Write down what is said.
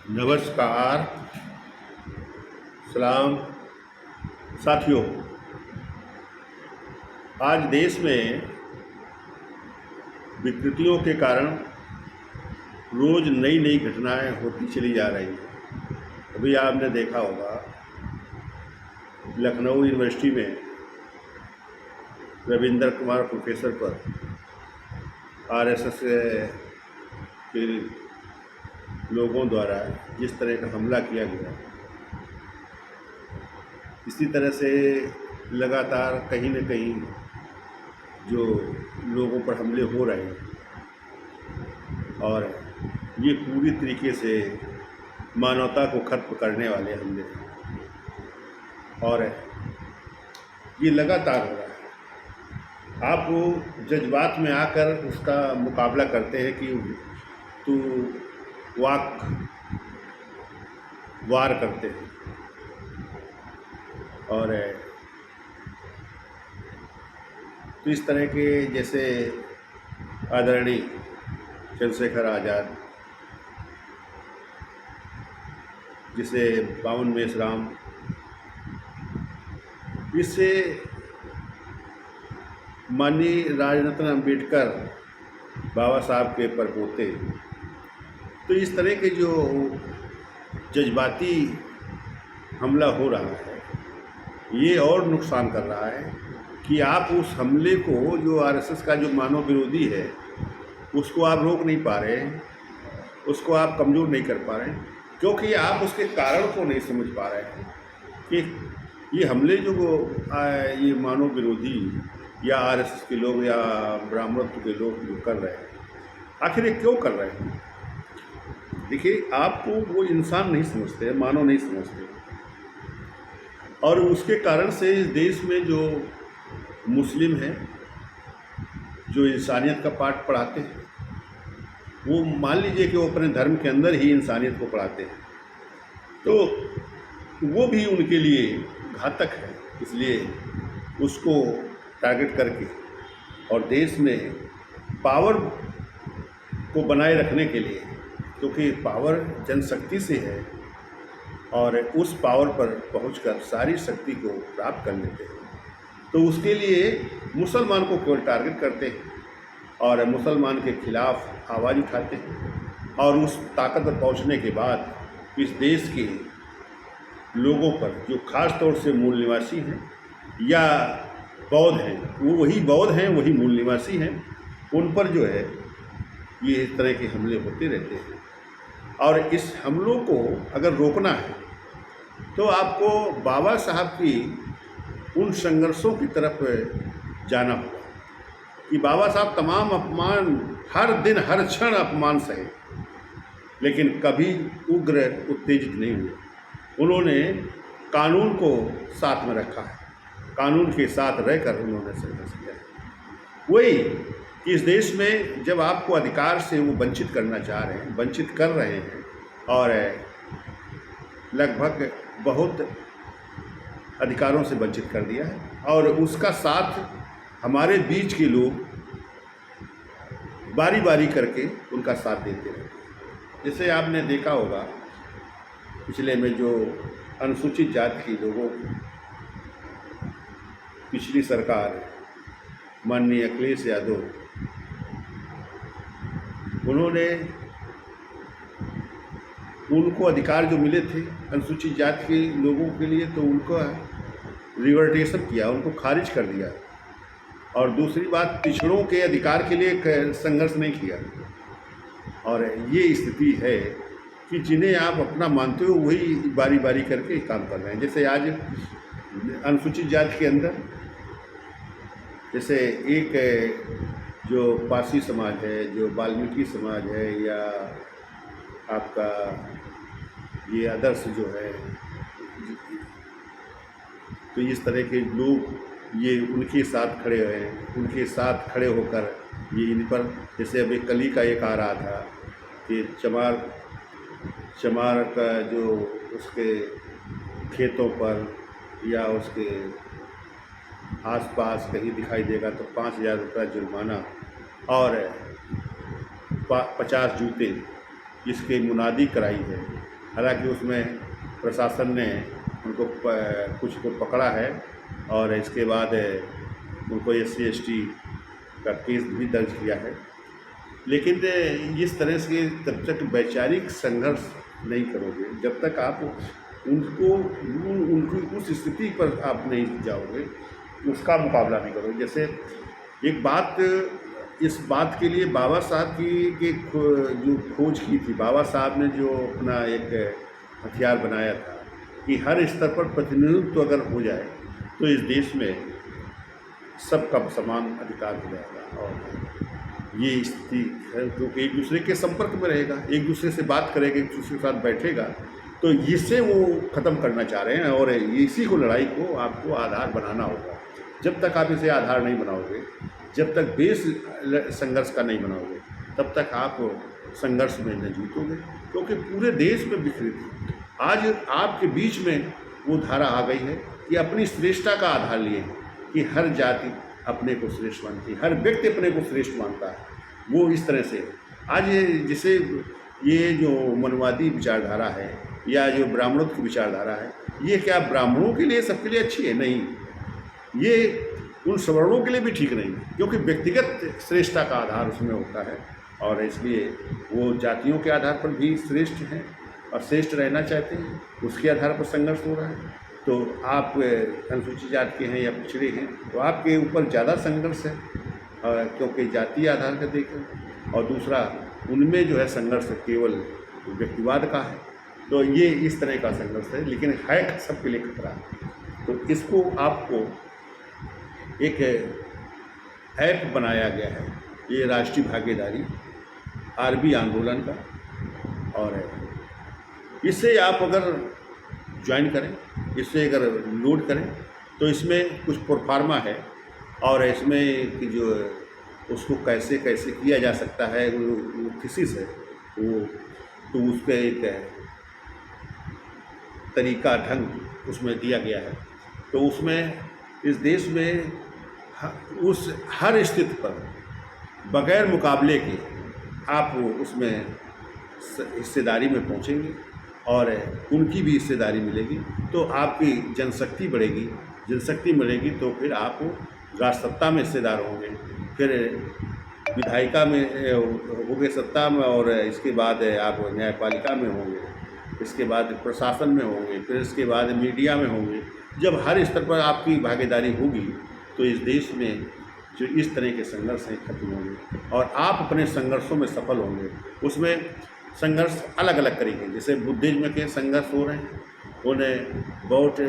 नमस्कार। सलाम साथियों। आज देश में विकृतियों के कारण रोज़ नई नई घटनाएं होती चली जा रही हैं। अभी आपने देखा होगा लखनऊ यूनिवर्सिटी में रविंद्र कुमार प्रोफेसर पर आरएसएस के लोगों द्वारा जिस तरह का हमला किया गया, इसी तरह से लगातार कहीं न कहीं जो लोगों पर हमले हो रहे हैं और ये पूरी तरीके से मानवता को खत्म करने वाले हमले हैं और ये लगातार हो रहा है। आप वो जज्बात में आकर उसका मुकाबला करते हैं कि तू वार करते हैं और तो इस तरह के जैसे आदरणीय चंद्रशेखर आज़ाद, जिसे बावन मेषराम, इससे माननीय राजरत्न अम्बेडकर बाबा साहब के परपोते, तो इस तरह के जो जज्बाती हमला हो रहा है ये और नुकसान कर रहा है कि आप उस हमले को, जो आरएसएस का जो मानव विरोधी है, उसको आप रोक नहीं पा रहे हैं, उसको आप कमज़ोर नहीं कर पा रहे हैं, क्योंकि आप उसके कारण को नहीं समझ पा रहे हैं कि ये हमले जो ये मानव विरोधी या आरएसएस के लोग या ब्राह्मणत्व के लोग जो कर रहे हैं, आखिर ये क्यों कर रहे हैं। देखिए, आपको वो इंसान नहीं समझते, मानव नहीं समझते, और उसके कारण से इस देश में जो मुस्लिम हैं, जो इंसानियत का पाठ पढ़ाते हैं, वो मान लीजिए कि वो अपने धर्म के अंदर ही इंसानियत को पढ़ाते हैं, तो वो भी उनके लिए घातक है। इसलिए उसको टारगेट करके और देश में पावर को बनाए रखने के लिए, क्योंकि पावर जनशक्ति से है और उस पावर पर पहुंचकर सारी शक्ति को प्राप्त कर लेते हैं, तो उसके लिए मुसलमान को केवल टारगेट करते हैं और मुसलमान के खिलाफ आवाज़ उठाते हैं और उस ताकत पर पहुंचने के बाद इस देश के लोगों पर, जो ख़ास तौर से मूल निवासी हैं या बौद्ध हैं, वो वही बौद्ध हैं, वही मूल निवासी हैं, उन पर जो है ये इस तरह के हमले होते रहते हैं। और इस हमलों को अगर रोकना है तो आपको बाबा साहब की उन संघर्षों की तरफ जाना होगा कि बाबा साहब तमाम अपमान, हर दिन हर क्षण अपमान सहे, लेकिन कभी उग्र उत्तेजित नहीं हुए। उन्होंने कानून को साथ में रखा है, कानून के साथ रहकर उन्होंने संघर्ष किया है। वही कि इस देश में जब आपको अधिकार से वो वंचित करना चाह रहे हैं, वंचित कर रहे हैं और लगभग बहुत अधिकारों से वंचित कर दिया है, और उसका साथ हमारे बीच के लोग बारी बारी करके उनका साथ देते हैं। जैसे आपने देखा होगा पिछले में जो अनुसूचित जाति के लोगों को पिछली सरकार माननीय अखिलेश यादव, उन्होंने उनको अधिकार जो मिले थे अनुसूचित जाति के लोगों के लिए, तो उनको रिवर्टेशन किया, उनको खारिज कर दिया। और दूसरी बात, पिछड़ों के अधिकार के लिए संघर्ष नहीं किया। और ये स्थिति है कि जिन्हें आप अपना मानते हो वही बारी बारी करके काम कर रहे हैं। जैसे आज अनुसूचित जाति के अंदर, जैसे एक जो पारसी समाज है, जो वाल्मीकि समाज है, या आपका ये अदर्स जो है, तो इस तरह के लोग ये उनके साथ खड़े हुए हैं, उनके साथ खड़े होकर ये इन पर, जैसे अभी कली का एक आ रहा था कि चमार का जो उसके खेतों पर या उसके आसपास कहीं दिखाई देगा तो 5,000 रुपये जुर्माना और 50 जूते, इसकी मुनादी कराई है। हालांकि उसमें प्रशासन ने उनको कुछ को पकड़ा है और इसके बाद उनको SC/ST का केस भी दर्ज किया है। लेकिन इस तरह से तब तक वैचारिक संघर्ष नहीं करोगे जब तक आप उनकी उस स्थिति पर आप नहीं जाओगे, उसका मुकाबला नहीं करोगे। जैसे एक बात, इस बात के लिए बाबा साहब की जो खोज की थी, बाबा साहब ने जो अपना एक हथियार बनाया था कि हर स्तर पर प्रतिनिधित्व अगर हो जाए तो इस देश में सबका समान अधिकार हो जाएगा। और ये स्थिति है क्योंकि एक दूसरे के संपर्क में रहेगा, एक दूसरे से बात करेगा, एक दूसरे के साथ बैठेगा, तो इससे वो ख़त्म करना चाह रहे हैं। और इसी को लड़ाई को आपको आधार बनाना होगा। जब तक आप इसे आधार नहीं बनाओगे, जब तक बेस संघर्ष का नहीं बनाओगे, तब तक आप संघर्ष में न जीतोगे, क्योंकि पूरे देश में विकृत है। आज आपके बीच में वो धारा आ गई है कि अपनी श्रेष्ठता का आधार लिए कि हर जाति अपने को श्रेष्ठ मानती है, हर व्यक्ति अपने को श्रेष्ठ मानता है। वो इस तरह से आज जैसे ये जो मनवादी विचारधारा है या जो ब्राह्मणों की विचारधारा है, ये क्या ब्राह्मणों के लिए सबके लिए अच्छी है? नहीं, ये उन सवर्णों के लिए भी ठीक नहीं, क्योंकि व्यक्तिगत श्रेष्ठता का आधार उसमें होता है। और इसलिए वो जातियों के आधार पर भी श्रेष्ठ हैं और श्रेष्ठ रहना चाहते हैं, उसके आधार पर संघर्ष हो रहा है। तो आप अनुसूचित जाति के हैं या पिछड़े हैं तो आपके ऊपर ज़्यादा संघर्ष है, क्योंकि जातीय आधार का देखें, और दूसरा उनमें जो है संघर्ष केवल व्यक्तिवाद का है। तो ये इस तरह का संघर्ष है, लेकिन है सबके लिए खतरा है। तो इसको आपको एक ऐप बनाया गया है, ये राष्ट्रीय भागीदारी आरबी आंदोलन का, और इससे आप अगर ज्वाइन करें, इससे अगर लोड करें तो इसमें कुछ प्रोफार्मा है, और इसमें कि जो उसको कैसे कैसे किया जा सकता है वो थीसिस है, वो तो उसका एक तरीका ढंग उसमें दिया गया है। तो उसमें इस देश में उस हर स्थिति पर बगैर मुकाबले के आप उसमें हिस्सेदारी में पहुंचेंगे और उनकी भी हिस्सेदारी मिलेगी, तो आपकी जनशक्ति बढ़ेगी। जनशक्ति मिलेगी तो फिर आप राजसत्ता में हिस्सेदार होंगे, फिर विधायिका में होंगे सत्ता में, और इसके बाद आप न्यायपालिका में होंगे, इसके बाद प्रशासन में होंगे, फिर इसके बाद मीडिया में होंगे। जब हर स्तर पर आपकी भागीदारी होगी तो इस देश में जो इस तरह के संघर्ष हैं खत्म होंगे और आप अपने संघर्षों में सफल होंगे। उसमें संघर्ष अलग अलग तरीके, जैसे बुद्धिज्म के संघर्ष हो रहे हैं, उन्हें बहुत